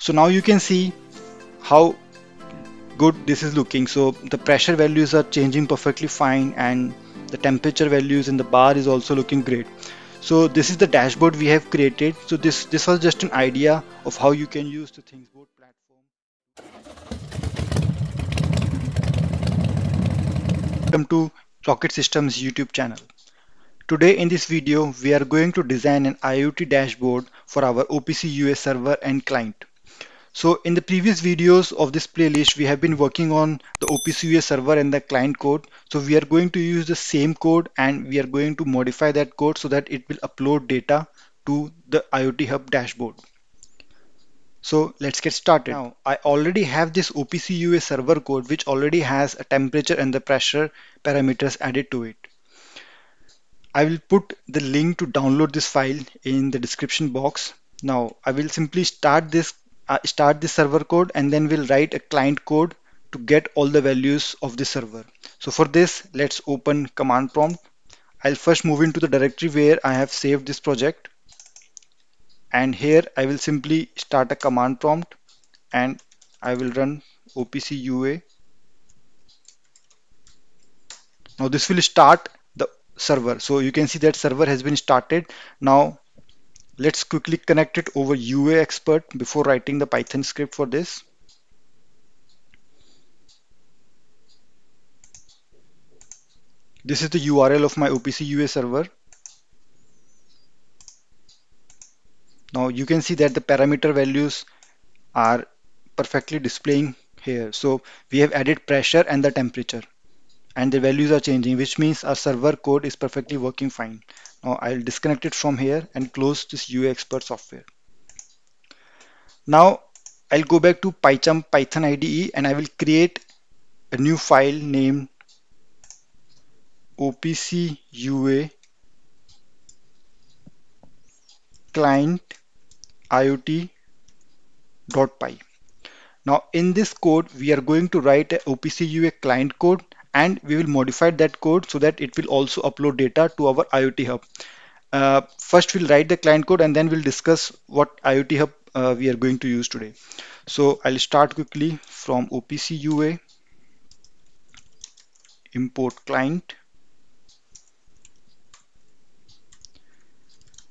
So now you can see how good this is looking. So the pressure values are changing perfectly fine, and the temperature values in the bar is also looking great. So this is the dashboard we have created. So this was just an idea of how you can use the Thingsboard platform. Welcome to Rocket Systems YouTube channel. Today in this video we are going to design an IoT dashboard for our OPC UA server and client. So in the previous videos of this playlist, we have been working on the OPC server and the client code. So we are going to use the same code and we are going to modify that code so that it will upload data to the IoT Hub dashboard. So let's get started. Now I already have this OPC UA server code which already has a temperature and the pressure parameters added to it. I will put the link to download this file in the description box. Now I will simply start this server code, and then we'll write a client code to get all the values of the server. So for this, let's open command prompt. I'll first move into the directory where I have saved this project, and here I will simply start a command prompt and I will run OPC UA. Now this will start the server. So you can see that server has been started. Now let's quickly connect it over UA Expert before writing the Python script for this. This is the URL of my OPC UA server. Now you can see that the parameter values are perfectly displaying here. So we have added pressure and the temperature, and the values are changing, which means our server code is perfectly working fine. Now I'll disconnect it from here and close this UA Expert software. Now I'll go back to PyCharm Python IDE and I will create a new file named OPC UA client iot.py. Now in this code we are going to write a OPC UA client code, and we will modify that code so that it will also upload data to our IoT Hub. First we'll write the client code and then we'll discuss what IoT Hub we are going to use today. So I'll start quickly from OPC UA import client,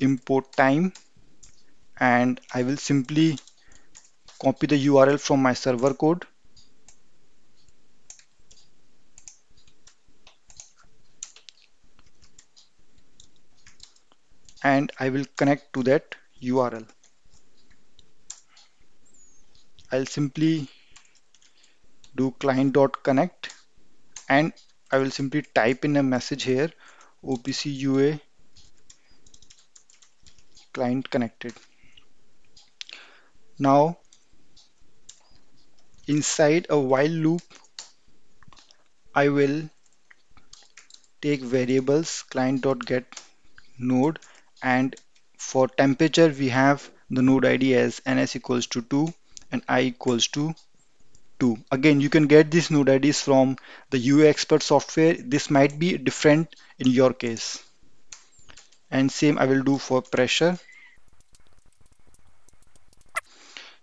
import time, and I will simply copy the URL from my server code and I will connect to that URL. I'll simply do client.connect and I will simply type in a message here, OPC UA client connected. Now inside a while loop I will take variables client.get node, and for temperature we have the node ID as ns equals to 2 and I equals to 2. Again, you can get these node IDs from the UA Expert software. This might be different in your case. And same I will do for pressure.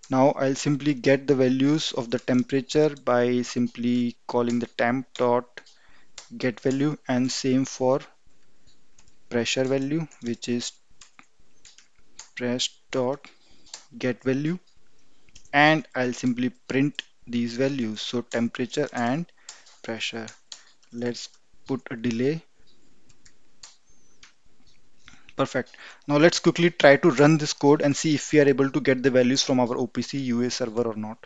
Now I'll simply get the values of the temperature by simply calling the temp dot get value, and same for pressure value, which is press dot get value, and I'll simply print these values, so temperature and pressure. Let's put a delay. Perfect. Now let's quickly try to run this code and see if we are able to get the values from our OPC UA server or not.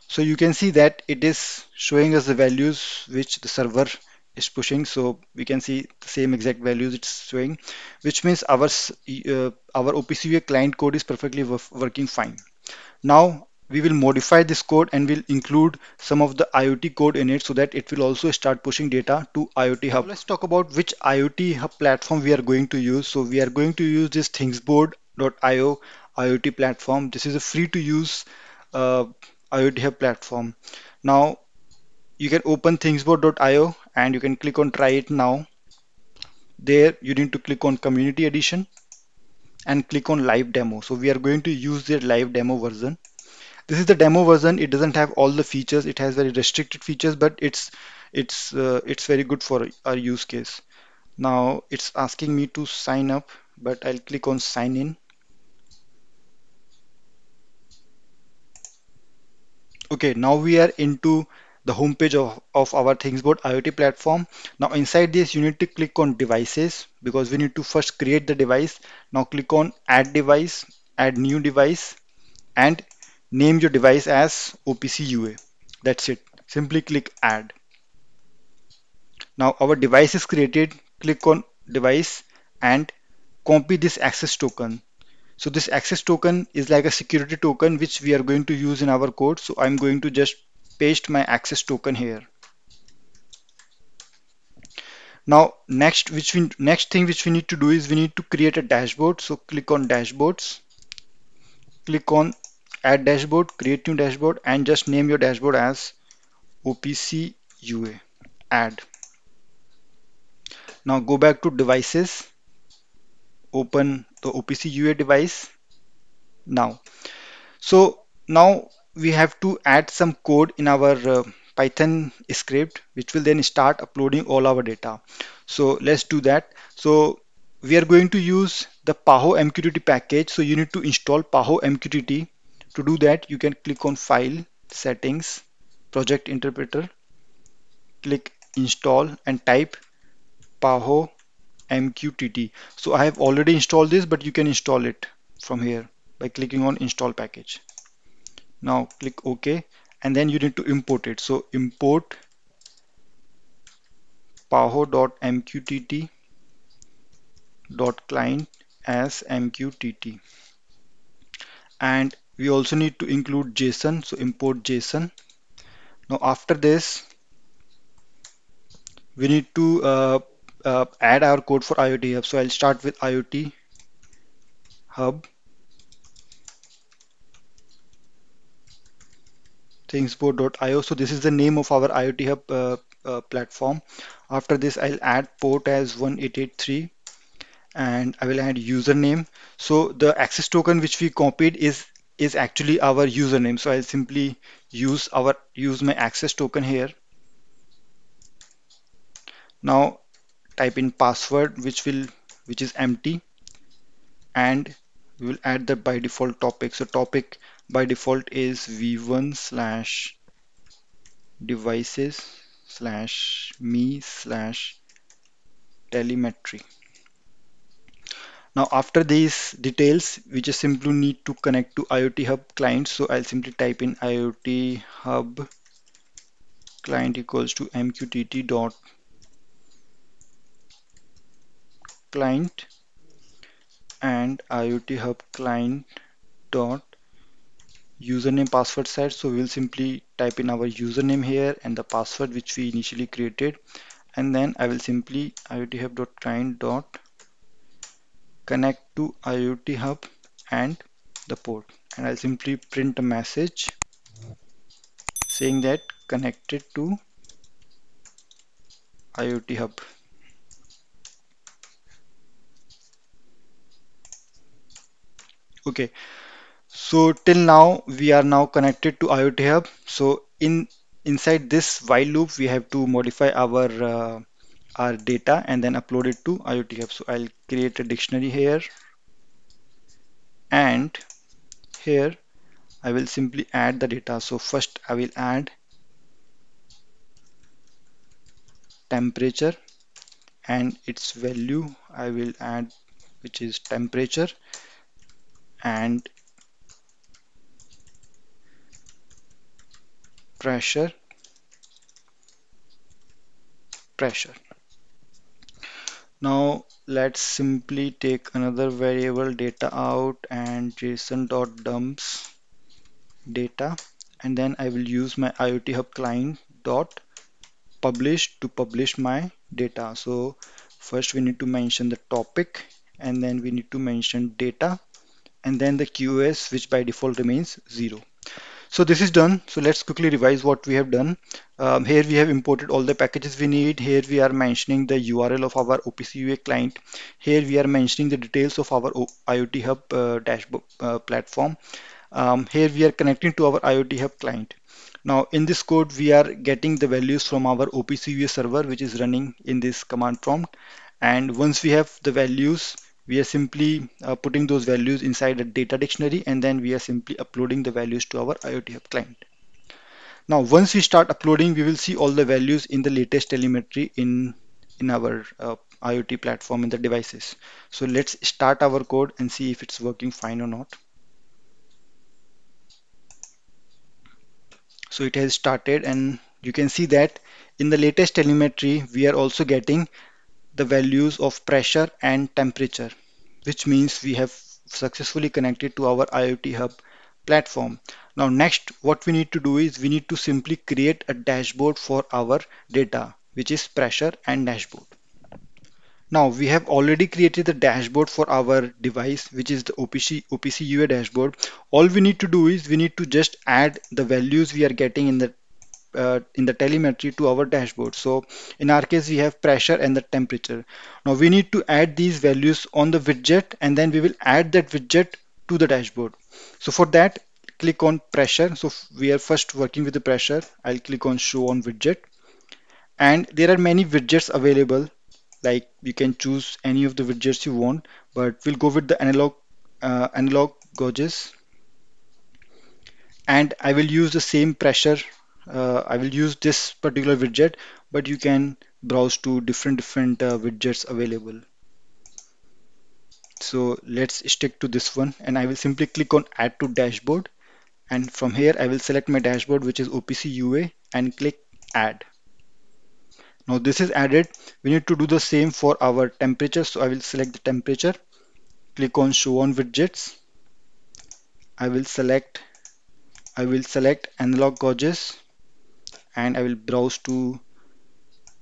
So you can see that it is showing us the values which the server is pushing. So we can see the same exact values it's showing, which means our OPC UA client code is perfectly working fine. Now we will modify this code and will include some of the IoT code in it so that it will also start pushing data to IoT Hub. So let's talk about which IoT Hub platform we are going to use. So we are going to use this Thingsboard.io IoT platform. This is a free to use IoT Hub platform. Now you can open Thingsboard.io and you can click on try it now. There you need to click on community edition. and click on live demo. So we are going to use the live demo version. This is the demo version. It doesn't have all the features. It has very restricted features, but it's very good for our use case. Now it's asking me to sign up, but I'll click on sign in. Okay, now we are into the homepage of our ThingsBoard IoT platform. Now inside this, you need to click on devices because we need to first create the device. Now click on add device, add new device, and name your device as OPC UA. That's it. Simply click add. Now our device is created. Click on device and copy this access token. So this access token is like a security token which we are going to use in our code. So I'm going to just paste my access token here. Now next thing which we need to do is we need to create a dashboard. So click on dashboards, click on add dashboard, create new dashboard, and just name your dashboard as OPC UA. Add. Now go back to devices, open the OPC UA device now. So now we have to add some code in our Python script, which will then start uploading all our data. So let's do that. So we are going to use the Paho MQTT package. So you need to install Paho MQTT. To do that, you can click on File, Settings, Project Interpreter, click Install and type Paho MQTT. So I have already installed this, but you can install it from here by clicking on Install Package. Now click OK and then you need to import it. So import paho.mqtt.client as MQTT, and we also need to include JSON. So import JSON. Now after this we need to add our code for IoT Hub. So I'll start with IoT Hub thingsboard.io. So this is the name of our IoT Hub platform. After this, I'll add port as 1883 and I will add username. So the access token which we copied is actually our username. So I'll simply use my access token here. Now type in password which is empty, and we will add the by default topic. So topic by default is v1 slash devices slash me slash telemetry. Now after these details, we just simply need to connect to IoT Hub client. So I'll simply type in IoT Hub client equals to MQTT dot client and IoT Hub client dot username password set. So we'll simply type in our username here and the password which we initially created, and then I will simply IoT Hub dot client dot connect to IoT Hub and the port, and I'll simply print a message saying that connected to IoT Hub. Okay, so till now we are now connected to IoT Hub. So inside this while loop we have to modify our data and then upload it to IoT Hub. So I'll create a dictionary here, and here I will simply add the data. So first I will add temperature and its value I will add, which is temperature, and pressure. Now let's simply take another variable data out and json.dumps data, and then I will use my IoT Hub client dot publish to publish my data. So first we need to mention the topic, and then we need to mention data, and then the QoS which by default remains 0. So this is done. So let's quickly revise what we have done. Here we have imported all the packages we need. Here we are mentioning the URL of our OPC UA client. Here we are mentioning the details of our IoT Hub dashboard platform. Here we are connecting to our IoT Hub client. Now in this code, we are getting the values from our OPC UA server, which is running in this command prompt. And once we have the values, we are simply putting those values inside a data dictionary, and then we are simply uploading the values to our IoT Hub client. Now, once we start uploading, we will see all the values in the latest telemetry in our IoT platform in the devices. So let's start our code and see if it's working fine or not. So it has started, and you can see that in the latest telemetry, we are also getting the values of pressure and temperature, which means we have successfully connected to our IoT Hub platform. Now next, what we need to do is we need to simply create a dashboard for our data, which is pressure and dashboard. Now we have already created the dashboard for our device, which is the OPC UA dashboard. All we need to do is we need to just add the values we are getting in the telemetry to our dashboard. So in our case, we have pressure and the temperature. Now we need to add these values on the widget, and then we will add that widget to the dashboard. So for that, click on pressure. So we are first working with the pressure. I'll click on show on widget, and there are many widgets available. Like you can choose any of the widgets you want, but we'll go with the analog gauges, and I will use the same pressure. I will use this particular widget, but you can browse to different widgets available. So let's stick to this one, and I will simply click on add to dashboard, and from here I will select my dashboard, which is OPC UA, and click add. Now this is added. We need to do the same for our temperature, so I will select the temperature, click on show on widgets. I will select analog gauges, and I will browse to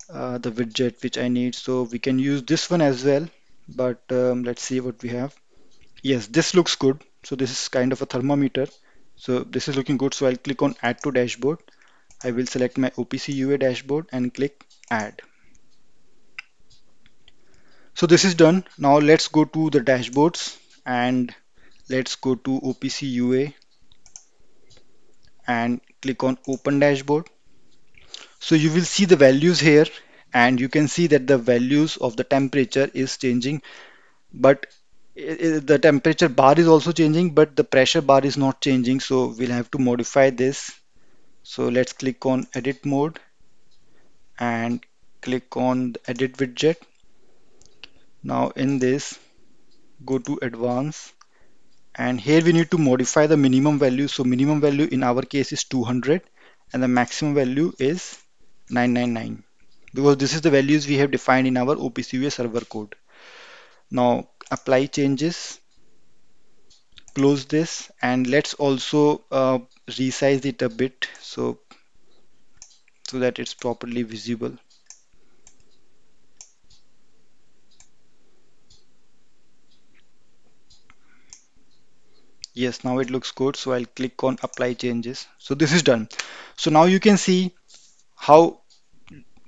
the widget which I need. So we can use this one as well, but let's see what we have. Yes, this looks good. So this is kind of a thermometer. So this is looking good. So I'll click on add to dashboard. I will select my OPC UA dashboard and click add. So this is done. Now let's go to the dashboards, and let's go to OPC UA and click on open dashboard. So you will see the values here, and you can see that the values of the temperature is changing, but the temperature bar is also changing, but the pressure bar is not changing. So we'll have to modify this. So let's click on edit mode and click on the edit widget. Now in this, go to advanced, and here we need to modify the minimum value. So minimum value in our case is 200, and the maximum value is 999, because this is the values we have defined in our OPC server code. Now apply changes, close this, and let's also resize it a bit so that it's properly visible. Yes, now it looks good. So I'll click on apply changes. So this is done. So now you can see how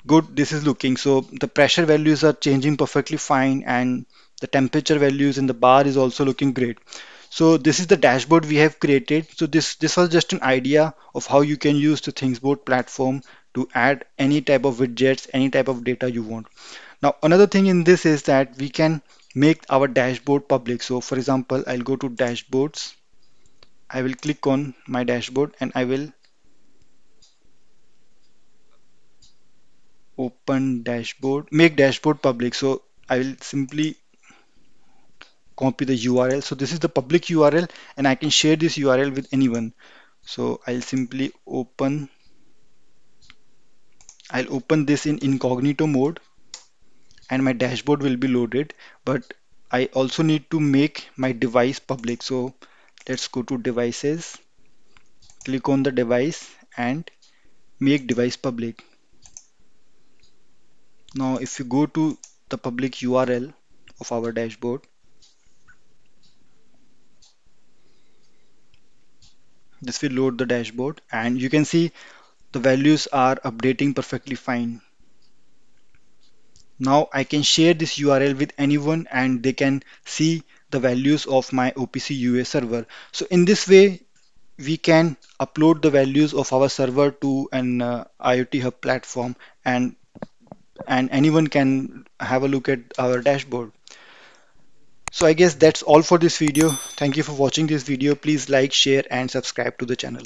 good this is looking. So the pressure values are changing perfectly fine, and the temperature values in the bar is also looking great. So this is the dashboard we have created. So this was just an idea of how you can use the Thingsboard platform to add any type of widgets, any type of data you want. Now another thing in this is that we can make our dashboard public. So for example, I'll go to dashboards. I will click on my dashboard, and I will open dashboard, make dashboard public. So I will simply copy the URL. So this is the public URL, and I can share this URL with anyone. So I'll open this in incognito mode, and my dashboard will be loaded. But I also need to make my device public. So let's go to devices, click on the device, and make device public. Now if you go to the public URL of our dashboard, This will load the dashboard and you can see the values are updating perfectly fine. Now I can share this URL with anyone and they can see the values of my OPC UA server. So in this way, we can upload the values of our server to an IoT Hub platform and anyone can have a look at our dashboard. So I guess that's all for this video. Thank you for watching this video. Please like, share and subscribe to the channel.